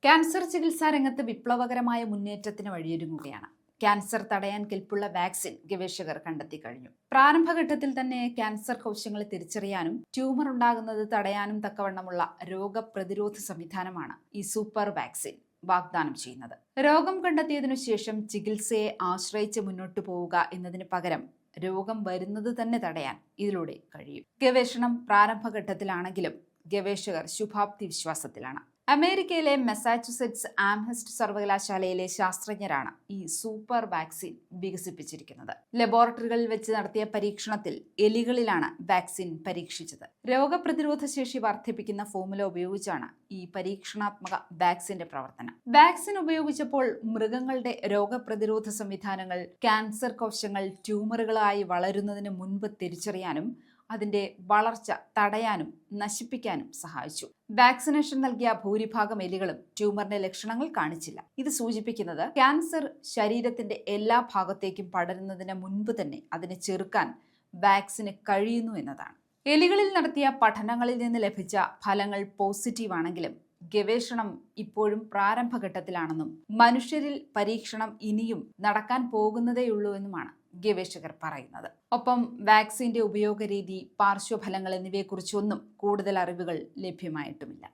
Cancer ചികിത്സാ രംഗത്ത് വിപ്ലവകരമായ മുന്നേറ്റത്തിന് വഴിയൊരുങ്ങുകയാണ്. ക്യാൻസർ തടയാൻ കെൽപ്പുള്ള വാക്സിൻ ഗവേഷകർ കണ്ടെത്തി കഴിഞ്ഞു. പ്രാരംഭഘട്ടത്തിൽ തന്നെ ക്യാൻസർ കോശങ്ങളെ തിരിച്ചറിയാനും ട്യൂമർ ഉണ്ടാകുന്നത് തടയാനും തക്കവണ്ണമുള്ള രോഗപ്രതിരോധ സംവിധാനമാണ് ഈ സൂപ്പർ വാക്സിൻ വാഗ്ദാനം ചെയ്യുന്നത്. രോഗം കണ്ടെത്തിയതിനു ശേഷം ചികിത്സയെ ആശ്രയിച്ച് മുന്നോട്ടു പോവുക എന്നതിന് പകരം രോഗം വരുന്നത് തന്നെ തടയാൻ ഇതിലൂടെ കഴിയും. ഗവേഷണം പ്രാരംഭഘട്ടത്തിലാണെങ്കിലും ഗവേഷകർ ശുഭാപ്തി വിശ്വാസത്തിലാണ്. അമേരിക്കയിലെ മെസാച്യുസെറ്റ്സ് ആംഹെസ്റ്റ് സർവകലാശാലയിലെ ശാസ്ത്രജ്ഞരാണ് ഈ സൂപ്പർ വാക്സിൻ വികസിപ്പിച്ചിരിക്കുന്നത്. ലബോറട്ടറികളിൽ വെച്ച് നടത്തിയ പരീക്ഷണത്തിൽ എലികളിലാണ് വാക്സിൻ പരീക്ഷിച്ചത്. രോഗപ്രതിരോധ ശേഷി വർദ്ധിപ്പിക്കുന്ന ഫോമുല ഉപയോഗിച്ചാണ് ഈ പരീക്ഷണാത്മക വാക്സിന്റെ പ്രവർത്തനം. വാക്സിൻ ഉപയോഗിച്ചപ്പോൾ മൃഗങ്ങളുടെ രോഗപ്രതിരോധ സംവിധാനങ്ങൾ ക്യാൻസർ കോശങ്ങൾ ട്യൂമറുകളായി വളരുന്നതിന് മുൻപ് തിരിച്ചറിയാനും അതിന്റെ വളർച്ച തടയാനും നശിപ്പിക്കാനും സഹായിച്ചു. വാക്സിനേഷൻ നൽകിയ ഭൂരിഭാഗം എലികളും ട്യൂമറിന്റെ ലക്ഷണങ്ങൾ കാണിച്ചില്ല. ഇത് സൂചിപ്പിക്കുന്നത് ക്യാൻസർ ശരീരത്തിന്റെ എല്ലാ ഭാഗത്തേക്കും പടരുന്നതിന് മുൻപ് തന്നെ അതിനെ ചെറുക്കാൻ വാക്സിന് കഴിയുന്നു എന്നതാണ്. എലികളിൽ നടത്തിയ പഠനങ്ങളിൽ നിന്ന് ലഭിച്ച ഫലങ്ങൾ പോസിറ്റീവ് ആണെങ്കിലും ഗവേഷണം ഇപ്പോഴും പ്രാരംഭഘട്ടത്തിലാണെന്നും മനുഷ്യരിൽ പരീക്ഷണം ഇനിയും നടക്കാൻ പോകുന്നതേയുള്ളൂ എന്നുമാണ് ഗവേഷകർ പറയുന്നത്. ഒപ്പം വാക്സിന്റെ ഉപയോഗരീതി, പാർശ്വഫലങ്ങൾ എന്നിവയെക്കുറിച്ചൊന്നും കൂടുതൽ അറിവുകൾ ലഭ്യമായിട്ടുമില്ല.